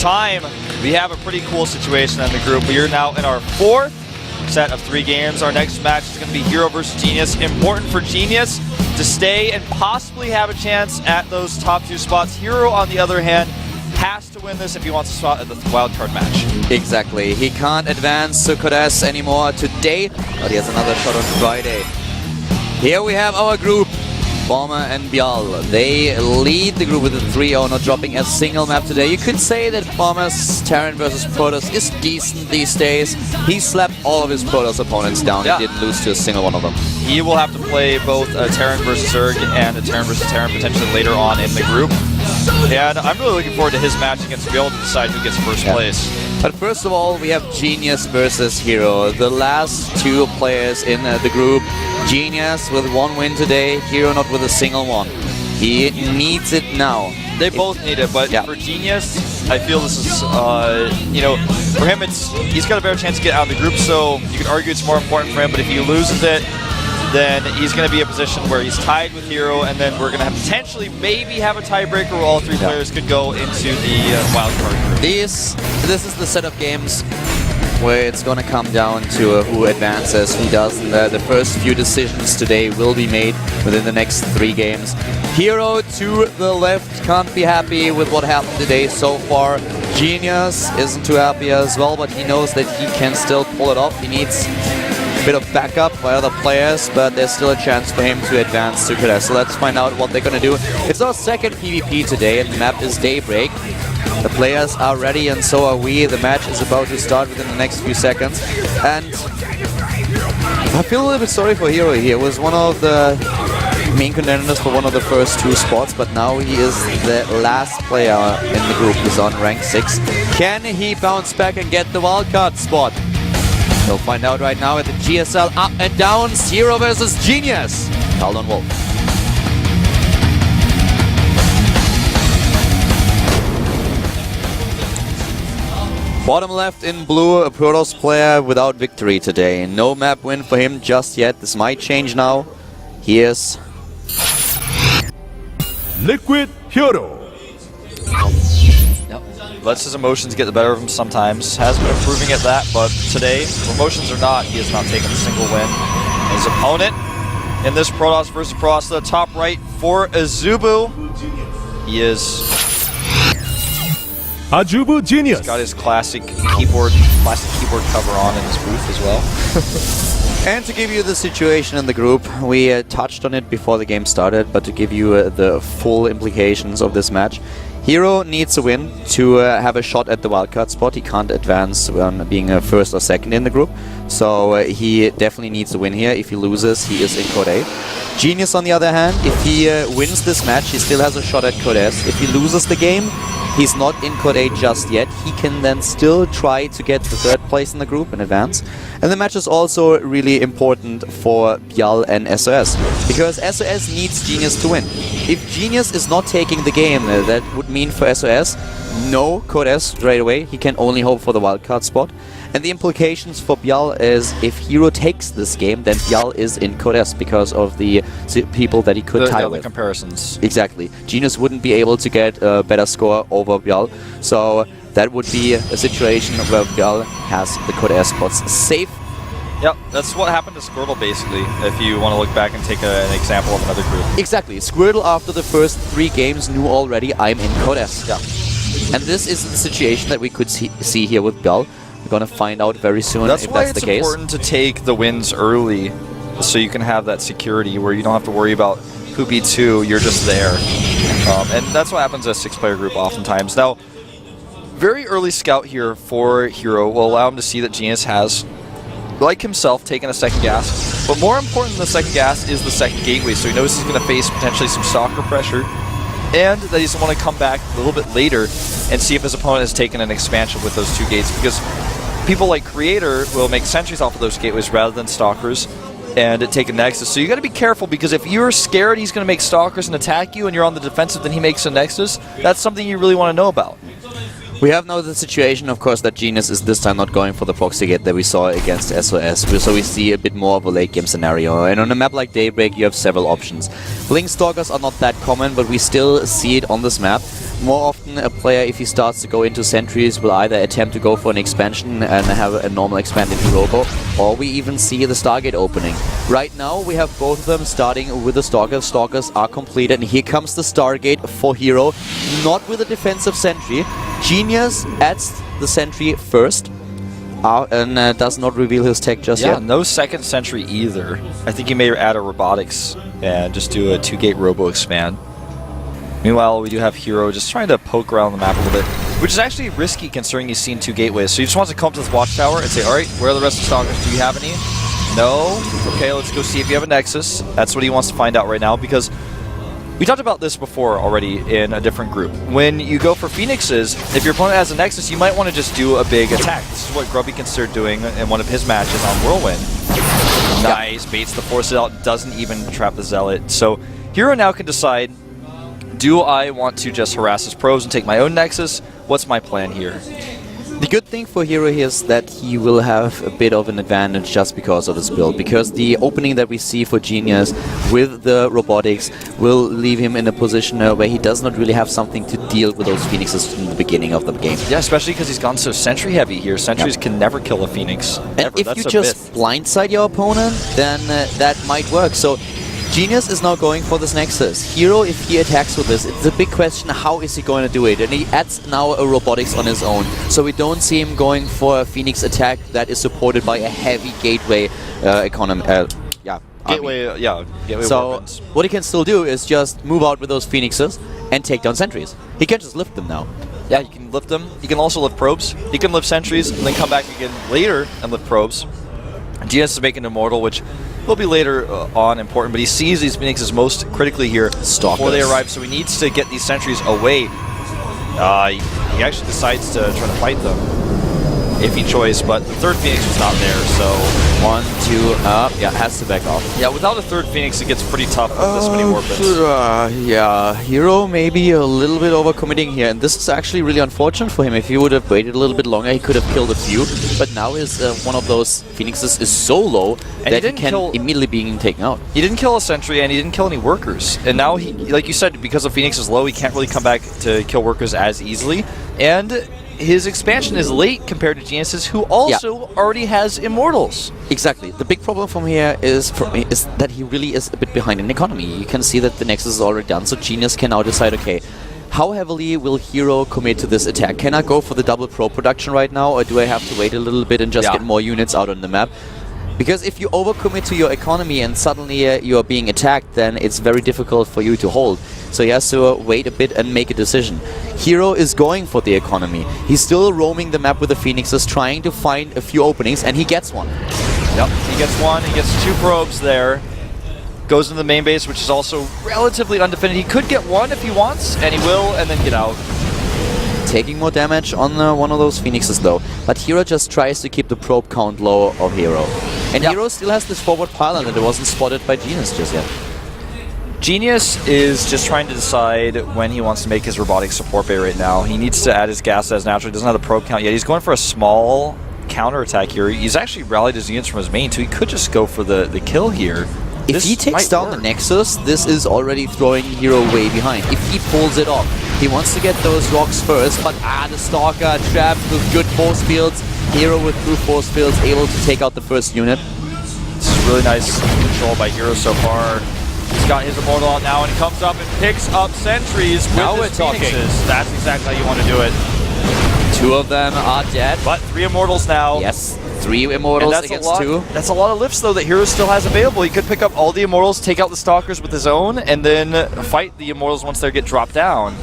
time, we have a pretty cool situation in the group. We are now in our 4th set of 3 games. Our next match is going to be Hero versus Genius. Important for Genius to stay and possibly have a chance at those top 2 spots. Hero, on the other hand, has to win this if he wants to spot at the wildcard match. Exactly. He can't advance to Kodes anymore today, but he has another shot on Friday. Here we have our group, Bomber and Bial. They lead the group with a 3-0, not dropping a single map today. You could say that Bomber's Terran versus Protoss is decent these days. He slapped all of his Protoss opponents down and didn't lose to a single one of them. He will have to play both a Terran versus Zerg and a Terran versus Terran potentially later on in the group. And I'm really looking forward to his match against Bial to decide who gets first place. But first of all, we have Genius versus Hero. The last 2 players in the group. Genius with 1 win today, Hero not with a single one. He needs it now. They both need it, but for Genius, I feel this is, you know, for him, he's got a better chance to get out of the group, so you could argue it's more important for him, but if he loses it, then he's going to be in a position where he's tied with Hero, and then we're going to have potentially maybe have a tiebreaker where all 3 players could go into the wildcard group. This is the set of games where it's going to come down to who advances, who doesn't. The first few decisions today will be made within the next 3 games. Hero to the left can't be happy with what happened today so far. Genius isn't too happy as well, but he knows that he can still pull it off. He needs a bit of backup by other players, but there's still a chance for him to advance to Kodes. So let's find out what they're going to do. It's our 2nd PvP today, and the map is Daybreak. The players are ready, and so are we. The match is about to start within the next few seconds. And I feel a little bit sorry for Hero here. He was one of the main contenders for one of the first 2 spots, but now he is the last player in the group. He's on rank 6. Can he bounce back and get the wildcard spot? We'll find out right now at the GSL up and downs. Hero versus Genius. Talon Wolf. Bottom left in blue, a Protoss player without victory today. No map win for him just yet. This might change now. Here's Liquid Hero. Lets his emotions get the better of him sometimes. Has been improving at that, but today, emotions or not, he has not taken a single win. His opponent in this Protoss versus Protoss, the top right for Azubu. He is Azubu Genius. He's got his classic keyboard cover on in his booth as well. And to give you the situation in the group, we touched on it before the game started, but to give you the full implications of this match, Hero needs a win to have a shot at the wildcard spot. He can't advance on being a 1st or 2nd in the group, so he definitely needs a win here. If he loses, he is in Code A. Genius, on the other hand, if he wins this match, he still has a shot at Code S. If he loses the game, he's not in Code A just yet. He can then still try to get the 3rd place in the group and advance. And the match is also really important for Bial and SOS, because SOS needs Genius to win. If Genius is not taking the game, that would mean for SOS no Code S straight away. He can only hope for the wildcard spot. And the implications for Bial is if Hero takes this game, then Bial is in Code S because of the people that he could tie with. The comparisons. Exactly. Genius wouldn't be able to get a better score over Bial. So that would be a situation where Bial has the Code S spots safe. Yep, that's what happened to Squirtle basically, if you want to look back and take an example of another group. Exactly. Squirtle after the first 3 games knew already, I'm in Code S. Yeah. And this is the situation that we could see here with Bial. We're going to find out very soon if that's the case. That's why it's important to take the wins early, so you can have that security where you don't have to worry about who beats who, you're just there. And that's what happens in a 6-player group oftentimes. Now, very early scout here for Hero will allow him to see that Genius has, like himself, taken a 2nd gas. But more important than the 2nd gas is the 2nd gateway, so he knows he's going to face potentially some stalker pressure, and that he's going to come back a little bit later and see if his opponent has taken an expansion with those 2 gates, because people like Creator will make sentries off of those gateways rather than stalkers and take a Nexus. So you got to be careful, because if you're scared he's going to make stalkers and attack you and you're on the defensive, then he makes a Nexus, that's something you really want to know about. We have now the situation, of course, that Genius is this time not going for the proxy gate that we saw against SOS. So we see a bit more of a late game scenario. And on a map like Daybreak, you have several options. Blink Stalkers are not that common, but we still see it on this map. more often a player, if he starts to go into sentries, will either attempt to go for an expansion and have a normal expanded Robo, or we even see the Stargate opening. Right now we have both of them starting with the Stalkers. Stalkers are completed, and here comes the Stargate for Hero, not with a defensive sentry. Genius adds the sentry first, and does not reveal his tech just yet. Yeah, no second sentry either. I think he may add a robotics and just do a 2-gate Robo expand. Meanwhile, we do have Hero just trying to poke around the map a little bit, which is actually risky considering he's seen 2 gateways. So he just wants to come up to this watchtower and say, alright, where are the rest of the Stalkers? Do you have any? No? Okay, let's go see if you have a Nexus. That's what he wants to find out right now, because we talked about this before already in a different group. When you go for Phoenixes, if your opponent has a Nexus, you might want to just do a big attack. This is what Grubby considered doing in one of his matches on Whirlwind. Nice, baits the Force out, doesn't even trap the Zealot. So Hero now can decide, do I want to just harass his probes and take my own Nexus? What's my plan here? The good thing for Hero here is that he will have a bit of an advantage just because of his build, because the opening that we see for Genius with the robotics will leave him in a position where he does not really have something to deal with those Phoenixes in the beginning of the game. Yeah, especially because he's gone so sentry heavy here. Sentries can never kill a Phoenix. And if you just blindside your opponent, then that might work. So Genius is now going for this Nexus. Hero, if he attacks with this, it's a big question, how is he going to do it? And he adds now a robotics on his own. So we don't see him going for a Phoenix attack that is supported by a heavy gateway economy. Gateway, gateway so weapons. what he can still do is just move out with those Phoenixes and take down sentries. He can just lift them now. Yeah, you can lift them. You can also lift probes. You can lift sentries and then come back again later and lift probes. Genius is making Immortal, which will be later on important, but he sees these Phoenixes most critically here before they arrive, so he needs to get these sentries away. He actually decides to try to fight them, iffy choice, but the third Phoenix was not there, so 1, 2, yeah, has to back off. Yeah, without a third Phoenix, it gets pretty tough with this many warpits. Yeah, Hero maybe a little bit overcommitting here, and this is actually really unfortunate for him. If he would have waited a little bit longer, he could have killed a few, but now his one of those Phoenixes is so low that he can immediately be taken out. He didn't kill a sentry, and he didn't kill any workers, and now he, like you said, because the Phoenix is low, he can't really come back to kill workers as easily, and his expansion is late compared to Genius's, who also already has Immortals. Exactly. The big problem from here is that he really is a bit behind in economy. You can see that the Nexus is already done, so Genius can now decide, okay, how heavily will Hero commit to this attack? Can I go for the double pro production right now, or do I have to wait a little bit and just get more units out on the map? Because if you overcommit to your economy and suddenly you are being attacked, then it's very difficult for you to hold. So he has to wait a bit and make a decision. Hero is going for the economy. He's still roaming the map with the Phoenixes, trying to find a few openings, and he gets one. Yep, he gets one. He gets 2 probes there. Goes into the main base, which is also relatively undefended. He could get one if he wants, and he will, and then get out. Taking more damage on one of those Phoenixes though, but Hero just tries to keep the probe count low of Hero. And Hero still has this forward pylon that it wasn't spotted by Genius just yet. Genius is just trying to decide when he wants to make his robotic support bay right now. He needs to add his gas as natural. He doesn't have the probe count yet. He's going for a small counterattack here. He's actually rallied his units from his main, so he could just go for the kill here. If he takes down the Nexus, this is already throwing Hero way behind. If he pulls it off, he wants to get those rocks first, but the Stalker trapped with good force fields. Hero with true force fields able to take out the first unit. This is really nice control by Hero so far. He's got his Immortal out now, and he comes up and picks up sentries with his Phoenixes. That's exactly how you want to do it. 2 of them are dead. But 3 Immortals now. Yes, 3 Immortals against 2. That's a lot of lifts, though, that Hero still has available. He could pick up all the Immortals, take out the Stalkers with his own, and then fight the Immortals once they get dropped down.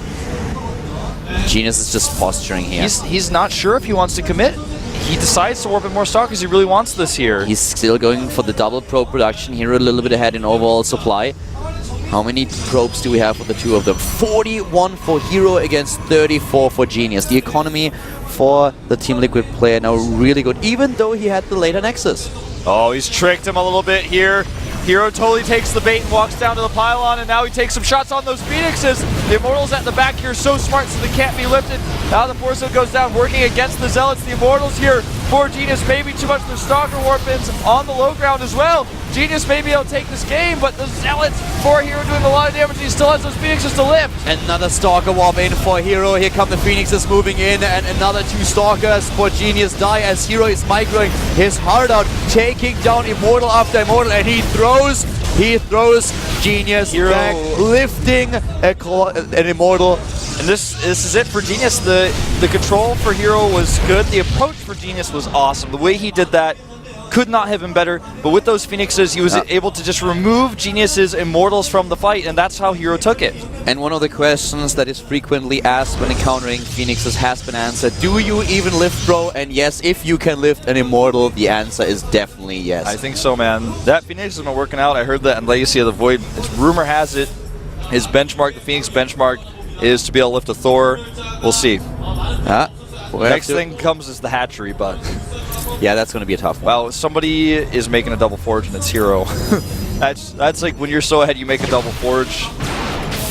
Genius is just posturing here. He's not sure if he wants to commit. He decides to warp in more Stalkers. He really wants this here. He's still going for the double probe production. Hero a little bit ahead in overall supply. How many probes do we have for the 2 of them? 41 for Hero against 34 for Genius. The economy for the Team Liquid player now really good, even though he had the later Nexus. Oh, he's tricked him a little bit here. Hero totally takes the bait and walks down to the pylon, and now he takes some shots on those Phoenixes. The Immortals at the back here so smart, so they can't be lifted. Now the Force Field goes down, working against the Zealots. The Immortals here for Genius. Maybe too much of the Stalker Warpins on the low ground as well. Genius may be able to take this game, but the Zealots for Hero doing a lot of damage. He still has those Phoenixes to lift. Another Stalker Warp in for Hero. Here come the Phoenixes moving in, and another 2 Stalkers for Genius die as Hero is microing his heart out, taking down Immortal after Immortal, and he throws Genius Hero back, lifting an Immortal. And this is it for Genius. The control for Hero was good. The approach for Genius was awesome. The way he did that could not have been better. But with those Phoenixes, he was able to just remove Genius's Immortals from the fight, and that's how Hero took it. And one of the questions that is frequently asked when encountering Phoenixes has been answered. Do you even lift, bro? And yes, if you can lift an Immortal, the answer is definitely yes. I think so, man. That Phoenix has been working out. I heard that in Legacy of the Void. Rumor has it, his benchmark, the Phoenix benchmark, is to be able to lift a Thor. We'll see. Next thing comes is the hatchery, but yeah, that's going to be a tough one. Wow, somebody is making a double forge and it's Hero. that's like when you're so ahead you make a double forge.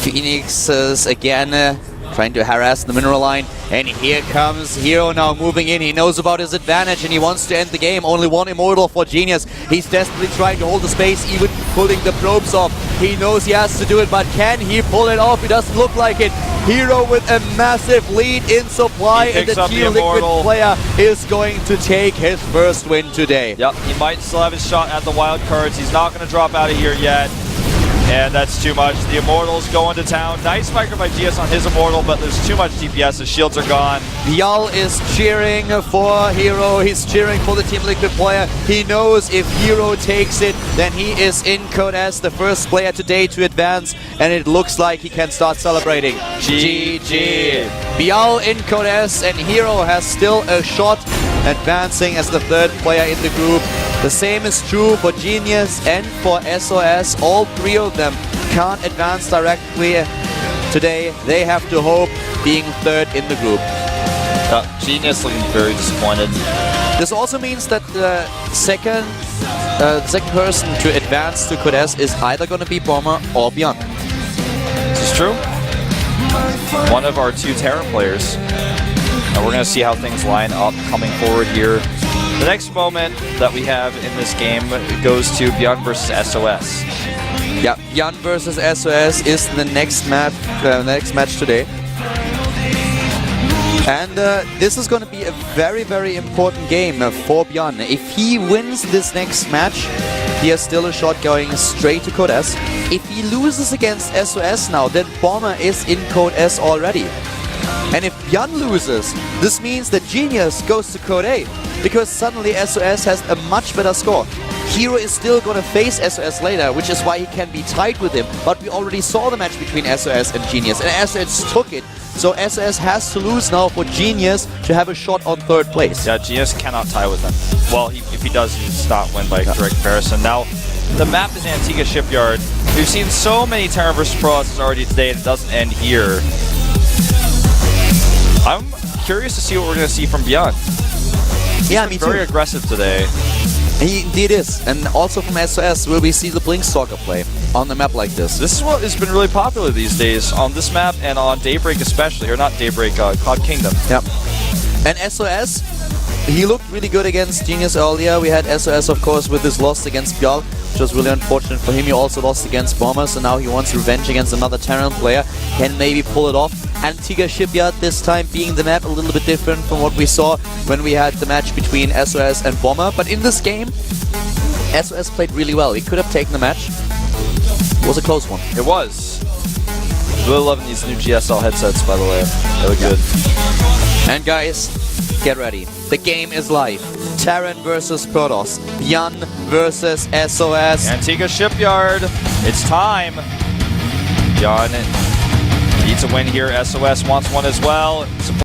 Phoenixes again trying to harass the mineral line, and here comes Hero now moving in. He knows about his advantage and he wants to end the game. Only 1 Immortal for Genius. He's desperately trying to hold the space, even pulling the probes off. He knows he has to do it, but can he pull it off? It doesn't look like it. Hero with a massive lead in supply, and the Team Liquid player is going to take his first win today. Yep, he might still have his shot at the wild cards. He's not going to drop out of here yet. And that's too much. The Immortals going to town. Nice micro by GS on his Immortal, but there's too much DPS. His shields are gone. Bial is cheering for Hero. He's cheering for the Team Liquid player. He knows if Hero takes it, then he is in Code S, the first player today to advance, and it looks like he can start celebrating. GG. Bial in Code S, and Hero has still a shot, advancing as the 3rd player in the group. The same is true for Genius and for SOS. All 3 of them can't advance directly today. They have to hope being 3rd in the group. Genius looking very disappointed. This also means that the second person to advance to Code S is either going to be Bomber or Beyond. This is true. One of our 2 Terran players. And we're going to see how things line up coming forward here. The next moment that we have in this game goes to Beyond versus SOS. Yeah, Beyond versus SOS is the next match today. And this is going to be a very, very important game for Beyond. If he wins this next match, he has still a shot going straight to Code S. If he loses against SOS now, then Bomber is in Code S already. And if Beyond loses, this means that Genius goes to Code A, because suddenly SOS has a much better score. Hero is still going to face SOS later, which is why he can be tied with him. But we already saw the match between SOS and Genius, and SOS took it. So SOS has to lose now for Genius to have a shot on 3rd place. Yeah, Genius cannot tie with him. Well, if he does, he's not win by direct comparison. Now, the map is Antigua Shipyard. We've seen so many Terran vs. Pro already today, and it doesn't end here. I'm curious to see what we're going to see from Beyond. Yeah, me too. Very aggressive today. He indeed is. And also from SOS, will we see the Blink Stalker play on the map like this? This is what has been really popular these days on this map and on Daybreak especially. Or not Daybreak, Cloud Kingdom. Yep. And SOS, he looked really good against Genius earlier. We had SOS, of course, with his loss against Bial, which was really unfortunate for him. He also lost against Bomber, so now he wants revenge against another Terran player. Can maybe pull it off. Antigua Shipyard this time being the map a little bit different from what we saw when we had the match between SOS and Bomber. But in this game, SOS played really well. He could have taken the match. It was a close one. It was. Really loving these new GSL headsets, by the way. They look good. And guys, get ready. The game is live. Terran versus Protoss. Beyond versus SOS. Antigua Shipyard. It's time. Beyond needs a win here. SOS wants one as well.